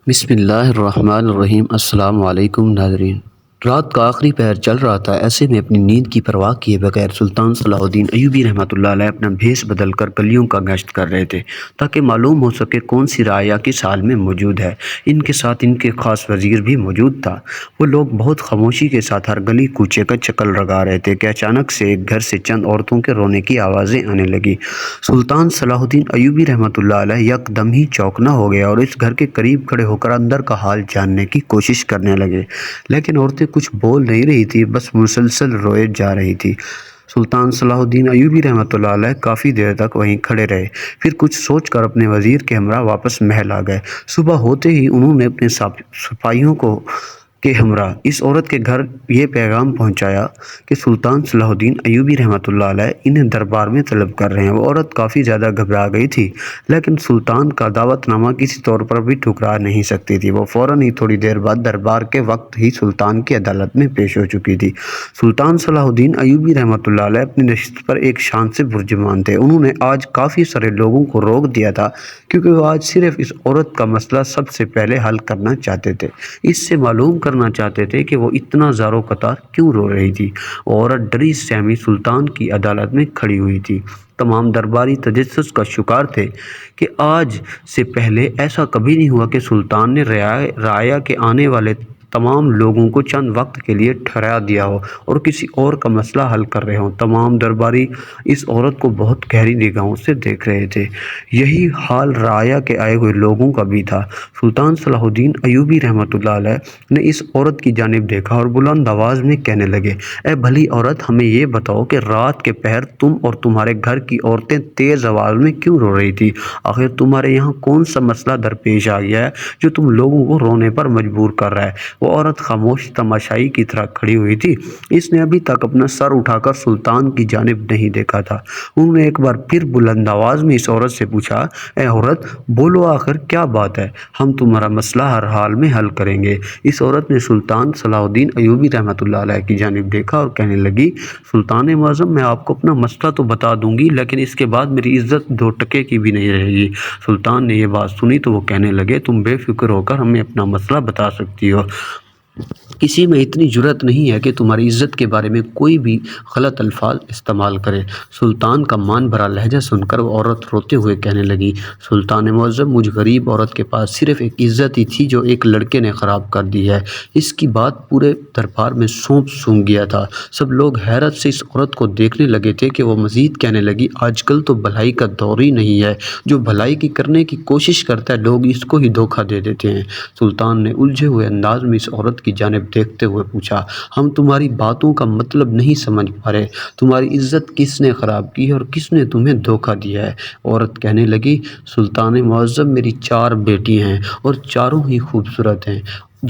بسم اللہ الرحمن الرحیم۔ السلام علیکم ناظرین۔ رات کا آخری پہر چل رہا تھا، ایسے میں اپنی نیند کی پرواہ کیے بغیر سلطان صلاح الدین ایوبی رحمۃ اللہ علیہ اپنا بھیس بدل کر گلیوں کا گشت کر رہے تھے تاکہ معلوم ہو سکے کون سی رعایا کس حال میں موجود ہے۔ ان کے ساتھ ان کے خاص وزیر بھی موجود تھا۔ وہ لوگ بہت خاموشی کے ساتھ ہر گلی کوچے کا چکر لگا رہے تھے کہ اچانک سے ایک گھر سے چند عورتوں کے رونے کی آوازیں آنے لگی۔ سلطان صلاح الدین ایوبی رحمۃ اللہ علیہ یکدم ہی چوکنا ہو گیا اور اس گھر کے قریب کھڑے ہو کر اندر کا حال جاننے کی کوشش کرنے لگے، لیکن عورتیں کچھ بول نہیں رہی تھی، بس مسلسل روئے جا رہی تھی۔ سلطان صلاح الدین ایوبی رحمۃ اللہ علیہ کافی دیر تک وہیں کھڑے رہے، پھر کچھ سوچ کر اپنے وزیر کے ہمراہ واپس محل آ گئے۔ صبح ہوتے ہی انہوں نے اپنے سپاہیوں کو کے ہمراہ اس عورت کے گھر یہ پیغام پہنچایا کہ سلطان صلاح الدین ایوبی رحمۃ اللہ علیہ انہیں دربار میں طلب کر رہے ہیں۔ وہ عورت کافی زیادہ گھبرا گئی تھی، لیکن سلطان کا دعوت نامہ کسی طور پر بھی ٹھکرا نہیں سکتی تھی۔ وہ فوراً ہی تھوڑی دیر بعد دربار کے وقت ہی سلطان کی عدالت میں پیش ہو چکی تھی۔ سلطان صلاح الدین ایوبی رحمۃ اللہ علیہ اپنی نشست پر ایک شان سے پرجمان تھے۔ انہوں نے آج کافی سارے لوگوں کو روک دیا تھا کیونکہ وہ آج صرف اس عورت کا مسئلہ سب سے پہلے حل کرنا چاہتے تھے۔ اس سے معلوم کرنا چاہتے تھے کہ وہ اتنا زار و قطار کیوں رو رہی تھی۔ وہ عورت ڈری سہمی سلطان کی عدالت میں کھڑی ہوئی تھی۔ تمام درباری تجسس کا شکار تھے کہ آج سے پہلے ایسا کبھی نہیں ہوا کہ سلطان نے رعایا کے آنے والے تمام لوگوں کو چند وقت کے لیے ٹھہرا دیا ہو اور کسی اور کا مسئلہ حل کر رہے ہوں۔ تمام درباری اس عورت کو بہت گہری نگاہوں سے دیکھ رہے تھے۔ یہی حال رعایا کے آئے ہوئے لوگوں کا بھی تھا۔ سلطان صلاح الدین ایوبی رحمۃ اللہ علیہ نے اس عورت کی جانب دیکھا اور بلند آواز میں کہنے لگے، اے بھلی عورت، ہمیں یہ بتاؤ کہ رات کے پہر تم اور تمہارے گھر کی عورتیں تیز آواز میں کیوں رو رہی تھی؟ آخر تمہارے یہاں کون سا مسئلہ درپیش آ گیا ہے جو تم لوگوں کو رونے پر مجبور کر رہا ہے؟ وہ عورت خاموش تماشائی کی طرح کھڑی ہوئی تھی۔ اس نے ابھی تک اپنا سر اٹھا کر سلطان کی جانب نہیں دیکھا تھا۔ انہوں نے ایک بار پھر بلند آواز میں اس عورت سے پوچھا، اے عورت، بولو، آخر کیا بات ہے؟ ہم تمہارا مسئلہ ہر حال میں حل کریں گے۔ اس عورت نے سلطان صلاح الدین ایوبی رحمۃ اللہ علیہ کی جانب دیکھا اور کہنے لگی، سلطان معظم، میں آپ کو اپنا مسئلہ تو بتا دوں گی، لیکن اس کے بعد میری عزت دو ٹکے کی بھی نہیں رہے گی۔ سلطان نے یہ بات سنی تو وہ کہنے لگے، تم بے فکر ہو کر ہمیں اپنا مسئلہ بتا سکتی ہو۔ کسی میں اتنی جرأت نہیں ہے کہ تمہاری عزت کے بارے میں کوئی بھی غلط الفاظ استعمال کرے۔ سلطان کا مان بھرا لہجہ سن کر وہ عورت روتے ہوئے کہنے لگی، سلطان معظم، مجھ غریب عورت کے پاس صرف ایک عزت ہی تھی جو ایک لڑکے نے خراب کر دی ہے۔ اس کی بات پورے دربار میں سونپ سونگ گیا تھا۔ سب لوگ حیرت سے اس عورت کو دیکھنے لگے تھے کہ وہ مزید کہنے لگی، آج کل تو بھلائی کا دور ہی نہیں ہے، جو بھلائی کی کرنے کی کوشش کرتا ہے لوگ اس کو ہی دھوکہ دے دیتے ہیں۔ سلطان نے الجھے ہوئے انداز میں اس عورت کی جانب دیکھتے ہوئے پوچھا، ہم تمہاری باتوں کا مطلب نہیں سمجھ پا رہے، تمہاری عزت کس نے خراب کی ہے اور کس نے تمہیں دھوکہ دیا ہے؟ عورت کہنے لگی، سلطان معظم، میری 4 بیٹی ہیں اور چاروں ہی خوبصورت ہیں،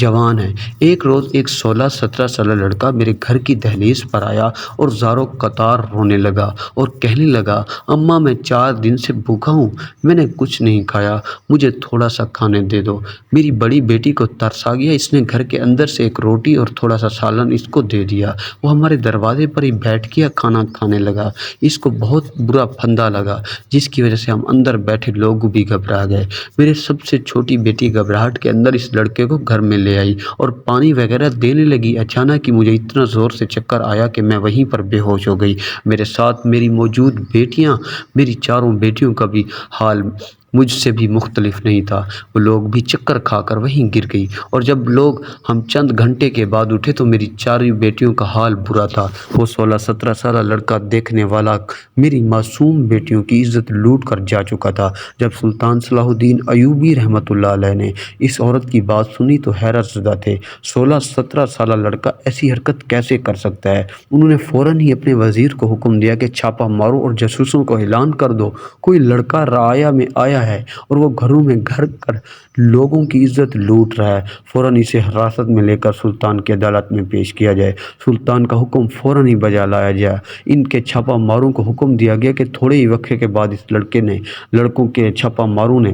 جوان ہیں۔ ایک روز ایک 16-17 سالہ لڑکا میرے گھر کی دہلیز پر آیا اور زار و قطار رونے لگا اور کہنے لگا، اماں، میں 4 دن سے بھوکا ہوں، میں نے کچھ نہیں کھایا، مجھے تھوڑا سا کھانے دے دو۔ میری بڑی بیٹی کو ترس آ گیا، اس نے گھر کے اندر سے ایک روٹی اور تھوڑا سا سالن اس کو دے دیا۔ وہ ہمارے دروازے پر ہی بیٹھ گیا، کھانا کھانے لگا۔ اس کو بہت برا پھندا لگا، جس کی وجہ سے ہم اندر بیٹھے لوگ بھی گھبرا گئے۔ میرے سب سے چھوٹی بیٹی گھبراہٹ کے اندر اس لڑکے کو گھر میں لے آئی اور پانی وغیرہ دینے لگی۔ اچانک ہی مجھے اتنا زور سے چکر آیا کہ میں وہیں پر بے ہوش ہو گئی۔ میرے ساتھ میری موجود بیٹیاں، میری 4 بیٹیوں کا بھی حال مجھ سے بھی مختلف نہیں تھا، وہ لوگ بھی چکر کھا کر وہیں گر گئی، اور جب ہم چند گھنٹے کے بعد اٹھے تو میری 4 بیٹیوں کا حال برا تھا۔ وہ 16-17 سالہ لڑکا دیکھنے والا میری معصوم بیٹیوں کی عزت لوٹ کر جا چکا تھا۔ جب سلطان صلاح الدین ایوبی رحمۃ اللہ علیہ نے اس عورت کی بات سنی تو حیرت زدہ تھے۔ 16-17 سالہ لڑکا ایسی حرکت کیسے کر سکتا ہے؟ انہوں نے فوراً ہی اپنے وزیر کو حکم دیا کہ چھاپہ مارو اور جاسوسوں کو اعلان کر دو، کوئی لڑکا رعایا میں آیا ہے اور وہ گھروں میں گھر کر لوگوں کی عزت لوٹ رہا ہے، فوراً اسے حراست میں لے کر سلطان کی عدالت میں پیش کیا جائے۔ سلطان کا حکم فوراً ہی بجا لایا گیا۔ ان کے چھاپہ ماروں کو حکم دیا گیا کہ تھوڑے ہی وقفے کے بعد اس لڑکوں کے چھاپہ ماروں نے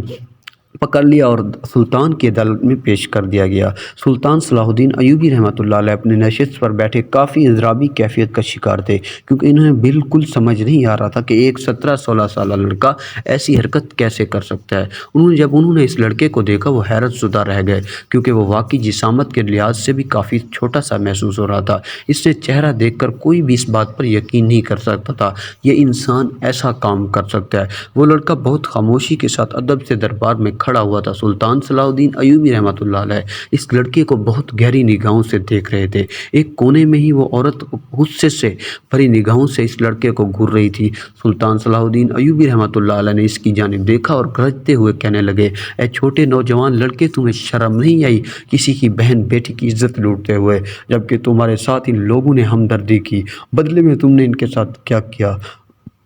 پکڑ لیا اور سلطان کی عدالت میں پیش کر دیا گیا۔ سلطان صلاح الدین ایوبی رحمۃ اللہ علیہ اپنے نشست پر بیٹھے کافی اضطرابی کیفیت کا شکار تھے، کیونکہ انہیں بالکل سمجھ نہیں آ رہا تھا کہ ایک 17-16 سالہ لڑکا ایسی حرکت کیسے کر سکتا ہے۔ جب انہوں نے اس لڑکے کو دیکھا وہ حیرت زدہ رہ گئے، کیونکہ وہ واقعی جسامت کے لحاظ سے بھی کافی چھوٹا سا محسوس ہو رہا تھا۔ اس سے چہرہ دیکھ کر کوئی بھی اس بات پر یقین نہیں کر سکتا تھا یہ انسان ایسا کام کر سکتا ہے۔ وہ لڑکا بہت خاموشی کے ساتھ ادب سے دربار میں کھڑا ہوا تھا۔ سلطان صلاح الدین ایوبی رحمۃ اللہ علیہ اس لڑکے کو بہت گہری نگاہوں سے دیکھ رہے تھے۔ ایک کونے میں ہی وہ عورت غصے سے بھری نگاہوں سے اس لڑکے کو گھور رہی تھی۔ سلطان صلاح الدین ایوبی رحمۃ اللہ علیہ نے اس کی جانب دیکھا اور گرجتے ہوئے کہنے لگے، اے چھوٹے نوجوان لڑکے، تمہیں شرم نہیں آئی کسی کی بہن بیٹی کی عزت لوٹتے ہوئے، جبکہ تمہارے ساتھ ان لوگوں نے ہمدردی کی، بدلے میں تم نے ان کے ساتھ کیا کیا؟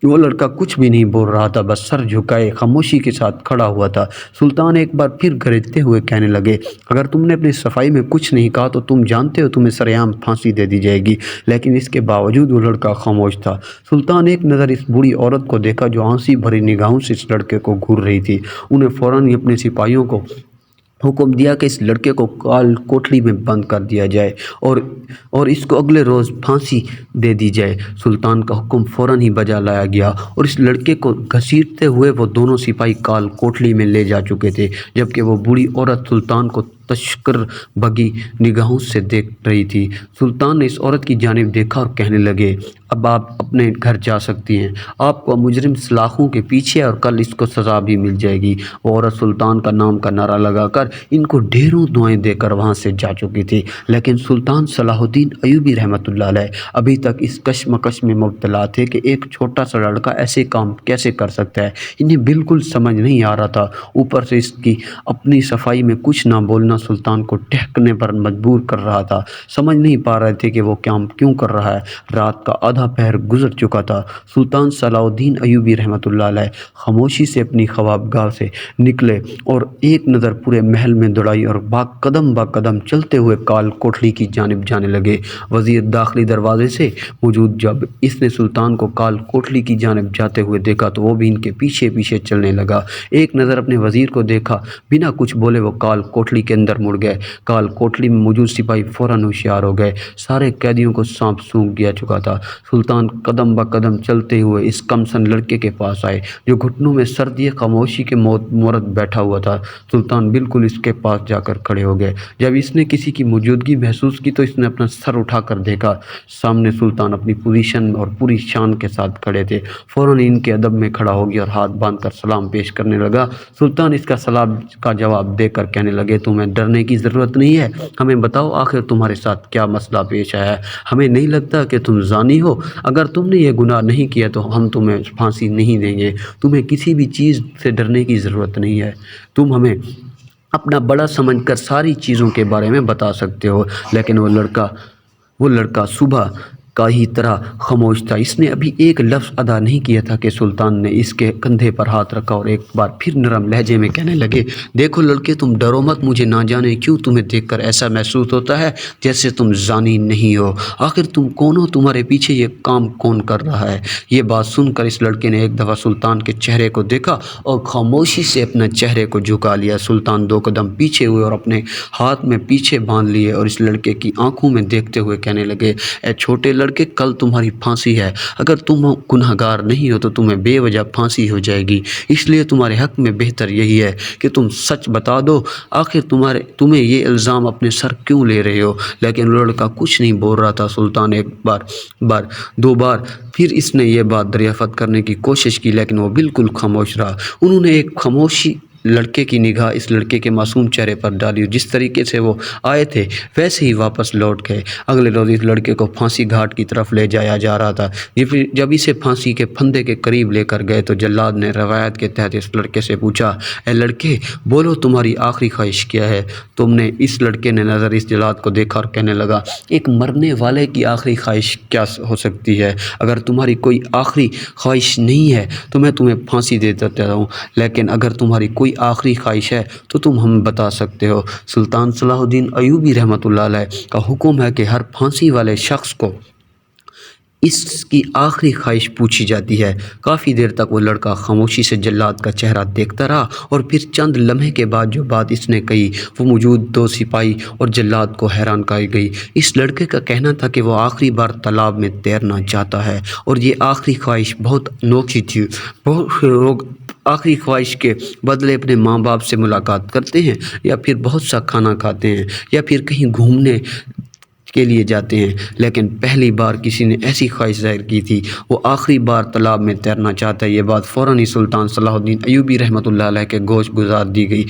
وہ لڑکا کچھ بھی نہیں بول رہا تھا، بس سر جھکائے خاموشی کے ساتھ کھڑا ہوا تھا۔ سلطان ایک بار پھر گرجتے ہوئے کہنے لگے، اگر تم نے اپنی صفائی میں کچھ نہیں کہا تو تم جانتے ہو تمہیں سرعام پھانسی دے دی جائے گی، لیکن اس کے باوجود وہ لڑکا خاموش تھا۔ سلطان ایک نظر اس بوڑھی عورت کو دیکھا جو آنسی بھری نگاہوں سے اس لڑکے کو گھور رہی تھی۔ انہیں فوراً ہی اپنے سپاہیوں کو حکم دیا کہ اس لڑکے کو کال کوٹلی میں بند کر دیا جائے اور اس کو اگلے روز پھانسی دے دی جائے۔ سلطان کا حکم فوراً ہی بجا لایا گیا اور اس لڑکے کو گھسیٹتے ہوئے وہ دونوں سپاہی کال کوٹلی میں لے جا چکے تھے، جبکہ وہ بوڑھی عورت سلطان کو تشکر بگی نگاہوں سے دیکھ رہی تھی۔ سلطان نے اس عورت کی جانب دیکھا اور کہنے لگے، اب آپ اپنے گھر جا سکتی ہیں، آپ کو مجرم سلاخوں کے پیچھے اور کل اس کو سزا بھی مل جائے گی۔ وہ عورت سلطان کا نام کا نعرہ لگا کر ان کو ڈھیروں دعائیں دے کر وہاں سے جا چکی تھی، لیکن سلطان صلاح الدین ایوبی رحمۃ اللہ علیہ ابھی تک اس کشمکش میں مبتلا تھے کہ ایک چھوٹا سا لڑکا ایسے کام کیسے کر سکتا ہے۔ انہیں بالکل سمجھ نہیں آ رہا تھا، اوپر سے اس کی اپنی صفائی میں کچھ نہ بولنا سلطان کو ٹھہکنے پر مجبور کر رہا تھا۔ سمجھ نہیں پا رہے تھے کہ وہ کام کیوں کر رہا ہے۔ رات کا آدھا پہر گزر چکا تھا۔ سلطان صلاح الدین ایوبی رحمۃ اللہ علیہ خاموشی سے اپنی خوابگاہ سے نکلے اور ایک نظر پورے محل میں دوڑائی اور قدم با قدم چلتے ہوئے کال کوٹلی کی جانب جانے لگے۔ وزیر داخلی دروازے سے موجود جب اس نے سلطان کو کال کوٹلی کی جانب جاتے ہوئے دیکھا تو وہ بھی ان کے پیچھے پیچھے چلنے لگا۔ ایک نظر اپنے وزیر کو دیکھا، بنا کچھ بولے وہ کال کوٹلی کے اندر مڑ گئے۔ کال کوٹلی میں موجود سپاہی فوراً ہوشیار ہو گئے، سارے قیدیوں کو سانپ سونگھ گیا چکا تھا۔ سلطان قدم با قدم چلتے ہوئے اس کمسن لڑکے کے پاس آئے جو گھٹنوں میں سر دیے خاموشی کے مورد بیٹھا ہوا تھا۔ سلطان بالکل اس کے پاس جا کر کھڑے ہو گئے۔ جب اس نے کسی کی موجودگی محسوس کی تو اس نے اپنا سر اٹھا کر دیکھا، سامنے سلطان اپنی پوزیشن اور پوری شان کے ساتھ کھڑے تھے۔ فوراً ان کے ادب میں کھڑا ہو گیا اور ہاتھ باندھ کر سلام پیش کرنے لگا۔ سلطان اس کا سلام کا جواب دے کر کہنے لگے، تمہیں ڈرنے کی ضرورت نہیں ہے، ہمیں بتاؤ آخر تمہارے ساتھ کیا مسئلہ پیش آیا ہے؟ ہمیں نہیں لگتا کہ تم زانی ہو، اگر تم نے یہ گناہ نہیں کیا تو ہم تمہیں پھانسی نہیں دیں گے۔ تمہیں کسی بھی چیز سے ڈرنے کی ضرورت نہیں ہے، تم ہمیں اپنا بڑا سمجھ کر ساری چیزوں کے بارے میں بتا سکتے ہو۔ لیکن وہ لڑکا صبح کا ہی طرح خاموش تھا۔ اس نے ابھی ایک لفظ ادا نہیں کیا تھا کہ سلطان نے اس کے کندھے پر ہاتھ رکھا اور ایک بار پھر نرم لہجے میں کہنے لگے، دیکھو لڑکے، تم ڈرو مت، مجھے نہ جانے کیوں تمہیں دیکھ کر ایسا محسوس ہوتا ہے جیسے تم زانی نہیں ہو۔ آخر تم کون ہو؟ تمہارے پیچھے یہ کام کون کر رہا ہے؟ یہ بات سن کر اس لڑکے نے ایک دفعہ سلطان کے چہرے کو دیکھا اور خاموشی سے اپنے چہرے کو جھکا لیا۔ سلطان 2 قدم پیچھے ہوئے اور اپنے ہاتھ میں پیچھے باندھ لیے اور اس لڑکے کی آنکھوں میں دیکھتے ہوئے کہنے لگے، اے چھوٹے لڑکے، کل تمہاری پھانسی ہے، اگر تم گنہگار نہیں ہو تو تمہیں بے وجہ پھانسی ہو جائے گی، اس لیے تمہارے حق میں بہتر یہی ہے کہ تم سچ بتا دو، آخر تمہیں یہ الزام اپنے سر کیوں لے رہے ہو؟ لیکن لڑکا کچھ نہیں بول رہا تھا۔ سلطان ایک بار 2 بار پھر اس نے یہ بات دریافت کرنے کی کوشش کی، لیکن وہ بالکل خاموش رہا۔ انہوں نے ایک خاموشی لڑکے کی نگاہ اس لڑکے کے معصوم چہرے پر ڈالی، جس طریقے سے وہ آئے تھے ویسے ہی واپس لوٹ گئے۔ اگلے روز اس لڑکے کو پھانسی گھاٹ کی طرف لے جایا جا رہا تھا۔ جب اسے پھانسی کے پھندے کے قریب لے کر گئے تو جلاد نے روایت کے تحت اس لڑکے سے پوچھا، اے لڑکے، بولو تمہاری آخری خواہش کیا ہے؟ اس لڑکے نے نظر اس جلاد کو دیکھا اور کہنے لگا، ایک مرنے والے کی آخری خواہش کیا ہو سکتی ہے؟ اگر تمہاری کوئی آخری خواہش نہیں ہے تو میں تمہیں پھانسی دے دیتا ہوں، لیکن اگر تمہاری کوئی آخری خواہش ہے تو تم ہمیں بتا سکتے ہو۔ سلطان صلاح الدین ایوبی رحمۃ اللہ علیہ کا حکم ہے کہ ہر پھانسی والے شخص کو اس کی آخری خواہش پوچھی جاتی ہے۔ کافی دیر تک وہ لڑکا خاموشی سے جلاد کا چہرہ دیکھتا رہا اور پھر چند لمحے کے بعد جو بات اس نے کہی وہ موجود دو سپاہی اور جلاد کو حیران کر گئی۔ اس لڑکے کا کہنا تھا کہ وہ آخری بار تالاب میں تیرنا چاہتا ہے اور یہ آخری خواہش بہت انوکھی تھی۔ بہت سے لوگ آخری خواہش کے بدلے اپنے ماں باپ سے ملاقات کرتے ہیں، یا پھر بہت سا کھانا کھاتے ہیں، یا پھر کہیں گھومنے کے لیے جاتے ہیں، لیکن پہلی بار کسی نے ایسی خواہش ظاہر کی تھی۔ وہ آخری بار تالاب میں تیرنا چاہتا ہے۔ یہ بات فوراً ہی سلطان صلاح الدین ایوبی رحمۃ اللہ علیہ کے گوش گزار دی گئی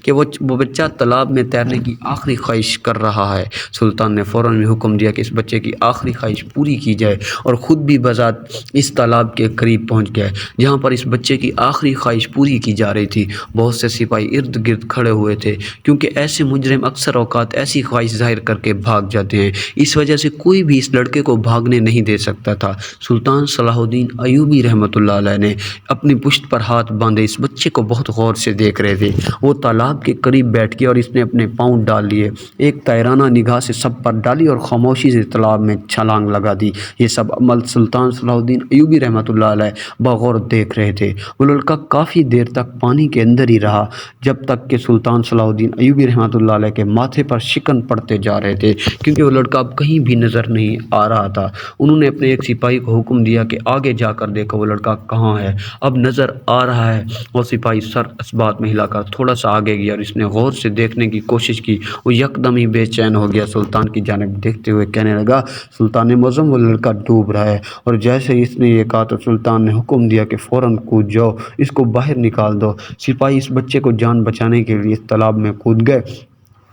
کہ وہ بچہ تالاب میں تیرنے کی آخری خواہش کر رہا ہے۔ سلطان نے فوراً حکم دیا کہ اس بچے کی آخری خواہش پوری کی جائے اور خود بھی بذات اس تالاب کے قریب پہنچ گیا جہاں پر اس بچے کی آخری خواہش پوری کی جا رہی تھی۔ بہت سے سپاہی ارد گرد کھڑے ہوئے تھے، کیونکہ ایسے مجرم اکثر اوقات ایسی خواہش ظاہر کر کے بھاگ جاتے ہیں۔ اس وجہ سے کوئی بھی اس لڑکے کو بھاگنے نہیں دے سکتا تھا۔ سلطان صلاح الدین ایوبی رحمۃ اللہ علیہ نے اپنی پشت پر ہاتھ باندھے اس بچے کو بہت غور سے دیکھ رہے تھے۔ وہ تالاب کے قریب بیٹھ گیا اور اس نے اپنے پاؤں ڈال لیے، ایک طائرانہ نگاہ سے سب پر ڈالی اور خاموشی سے تالاب میں چھلانگ لگا دی۔ یہ سب عمل سلطان صلاح الدین ایوبی رحمۃ اللہ علیہ بغور دیکھ رہے تھے۔ وہ لڑکا کافی دیر تک پانی کے اندر ہی رہا، جب تک کہ سلطان صلاح الدین ایوبی رحمۃ اللہ علیہ کے ماتھے پر شکن پڑتے جا رہے تھے، کیونکہ وہ لڑکا اب کہیں بھی نظر نہیں آ رہا تھا۔ انہوں نے اپنے ایک سپاہی کو حکم دیا کہ آگے جا کر دیکھو وہ لڑکا کہاں ہے، اب نظر آ رہا ہے۔ وہ سپاہی سر اس بات میں ہلا کر تھوڑا سا آگے گیا اور اس نے غور سے دیکھنے کی کوشش کی۔ وہ یکدم ہی بے چین ہو گیا، سلطان کی جانب دیکھتے ہوئے کہنے لگا، سلطان معظم وہ لڑکا ڈوب رہا ہے۔ اور جیسے ہی اس نے یہ کہا تو سلطان نے حکم دیا کہ فوراً کود جاؤ، اس کو باہر نکال دو۔ سپاہی اس بچے کو جان بچانے کے لیے اس تالاب میں کود گئے،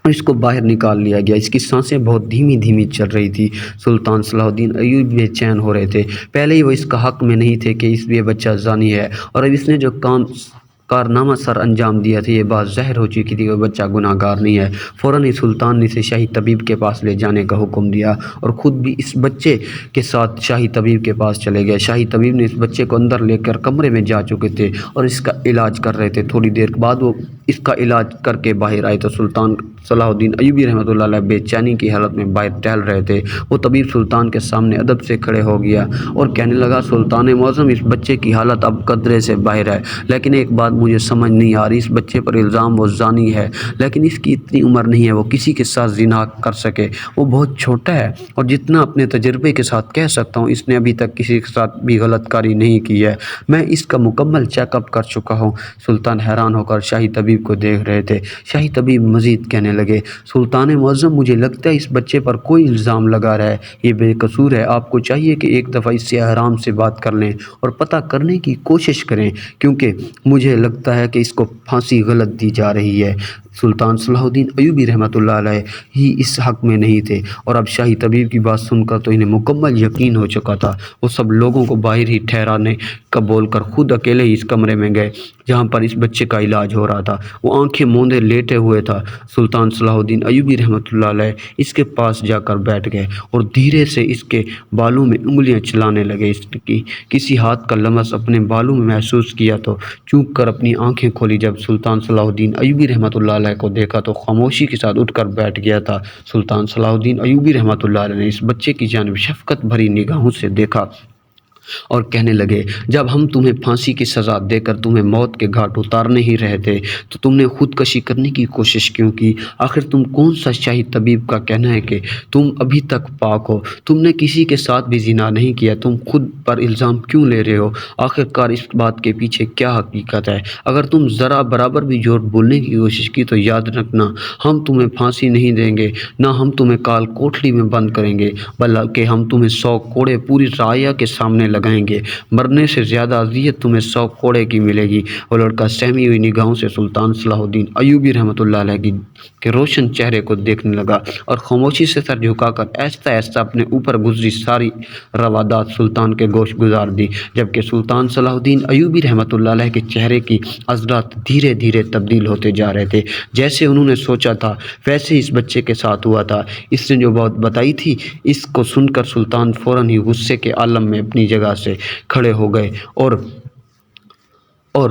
اس کو باہر نکال لیا گیا۔ اس کی سانسیں بہت دھیمی دھیمی چل رہی تھی۔ سلطان صلاح الدین ایوبی بے چین ہو رہے تھے۔ پہلے ہی وہ اس کا حق میں نہیں تھے کہ یہ بچہ زانی ہے، اور اب اس نے جو کارنامہ سر انجام دیا تھا یہ بات ظاہر ہو چکی تھی کہ وہ بچہ گناہ گار نہیں ہے۔ فوراً ہی سلطان نے اسے شاہی طبیب کے پاس لے جانے کا حکم دیا اور خود بھی اس بچے کے ساتھ شاہی طبیب کے پاس چلے گئے۔ شاہی طبیب نے اس بچے کو اندر لے کر کمرے میں جا چکے تھے اور اس کا علاج کر رہے تھے۔ تھوڑی دیر بعد وہ اس کا علاج کر کے باہر آئے تو سلطان صلاح الدین ایوبی رحمۃ اللہ علیہ بے چینی کی حالت میں باہر ٹہل رہے تھے۔ وہ طبیب سلطان کے سامنے ادب سے کھڑے ہو گیا اور کہنے لگا، سلطان معظم اس بچے کی حالت اب قدرے سے باہر ہے، لیکن ایک بات مجھے سمجھ نہیں آ رہی، اس بچے پر الزام وہ زانی ہے، لیکن اس کی اتنی عمر نہیں ہے وہ کسی کے ساتھ زنا کر سکے، وہ بہت چھوٹا ہے، اور جتنا اپنے تجربے کے ساتھ کہہ سکتا ہوں اس نے ابھی تک کسی کے ساتھ بھی غلط کاری نہیں کی ہے، میں اس کا مکمل چیک اپ کر چکا ہوں۔ سلطان حیران ہو کر شاہی طبیب کو دیکھ رہے تھے۔ شاہی طبیب مزید کہنے لگے، سلطان معظم مجھے لگتا ہے اس بچے پر کوئی الزام لگا رہا ہے، یہ بے قصور ہے، آپ کو چاہیے کہ ایک دفعہ اس سے آرام سے بات کر لیں اور پتہ کرنے کی کوشش کریں، کیونکہ مجھے لگتا ہے کہ اس کو پھانسی غلط دی جا رہی ہے۔ سلطان صلاح الدین ایوبی رحمۃ اللہ علیہ ہی اس حق میں نہیں تھے، اور اب شاہی طبیب کی بات سن کر تو انہیں مکمل یقین ہو چکا تھا۔ وہ سب لوگوں کو باہر ہی ٹھہرانے کا بول کر خود اکیلے ہی اس کمرے میں گئے جہاں پر اس بچے کا علاج ہو رہا تھا۔ وہ آنکھیں موندے لیٹے ہوئے تھا۔ سلطان صلاح الدین ایوبی رحمۃ اللہ علیہ اس کے پاس جا کر بیٹھ گئے اور دھیرے سے اس کے بالوں میں انگلیاں چلانے لگے۔ اس کی کسی ہاتھ کا لمس اپنے بالوں میں محسوس کیا تو چونک کر اپنی آنکھیں کھولی۔ جب سلطان صلاح الدین ایوبی رحمۃ اللہ علیہ کو دیکھا تو خاموشی کے ساتھ اٹھ کر بیٹھ گیا تھا۔ سلطان صلاح الدین ایوبی رحمۃ اللہ علیہ نے اس بچے کی جانب شفقت بھری نگاہوں سے دیکھا اور کہنے لگے، جب ہم تمہیں پھانسی کی سزا دے کر تمہیں موت کے گھاٹ اتارنے ہی رہے تھے تو تم نے خودکشی کرنے کی کوشش کیوں کی؟ آخر تم کون سا شاہی طبیب کا کہنا ہے کہ تم ابھی تک پاک ہو؟ تم نے کسی کے ساتھ بھی زنا نہیں کیا، تم خود پر الزام کیوں لے رہے ہو؟ آخر کار اس بات کے پیچھے کیا حقیقت ہے؟ اگر تم ذرا برابر بھی جھوٹ بولنے کی کوشش کی تو یاد رکھنا، ہم تمہیں پھانسی نہیں دیں گے، نہ ہم تمہیں کال کوٹڑی میں بند کریں گے، بلکہ ہم تمہیں 100 کوڑے پوری رعایا کے سامنے لگائیں گے۔ مرنے سے زیادہ اذیت تمہیں 100 کوڑے کی ملے گی۔ وہ لڑکا سہمی ہوئی نگاہوں سے سلطان صلاح الدین ایوبی رحمۃ اللہ علیہ کے روشن چہرے کو دیکھنے لگا اور خاموشی سے سر جھکا کر آہستہ آہستہ اپنے اوپر گزری ساری روادات سلطان کے گوش گزار دی، جبکہ سلطان صلاح الدین ایوبی رحمۃ اللہ علیہ کے چہرے کی عضلات دھیرے دھیرے تبدیل ہوتے جا رہے تھے۔ جیسے انہوں نے سوچا تھا ویسے ہی اس بچے کے ساتھ ہوا تھا۔ اس نے جو بات بتائی تھی اس کو سن کر سلطان فوراً ہی غصے کے عالم میں اپنی جگہ سے کھڑے ہو گئے اور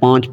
5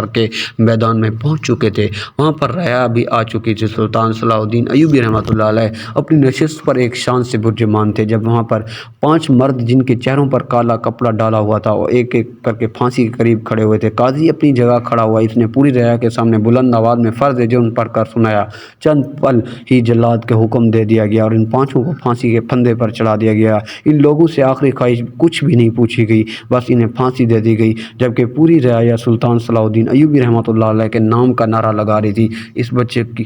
کر کے میدان میں پہنچ چکے تھے۔ وہاں پر رعایا بھی آ چکی تھی۔ سلطان صلاح الدین ایوبی رحمۃ اللہ علیہ اپنی نشست پر ایک شان سے برجمان تھے، جب وہاں پر 5 مرد جن کے چہروں پر کالا کپڑا ڈالا ہوا تھا اور ایک ایک کر کے پھانسی کے قریب کھڑے ہوئے تھے۔ قاضی اپنی جگہ کھڑا ہوا، اس نے پوری رعایا کے سامنے بلند آواز میں فرض جرم پڑھ کر سنایا۔ چند پل ہی جلاد کے حکم دے دیا گیا اور ان 5 کو پھانسی کے پھندے پر چڑھا دیا گیا۔ ان لوگوں سے آخری خواہش کچھ بھی نہیں پوچھی گئی، بس انہیں پھانسی دے دی گئی، جبکہ پوری رعایا سلطان صلاح الدین ایوبی رحمۃ اللہ علیہ کے نام کا نعرہ لگا رہی تھی۔ اس بچے کی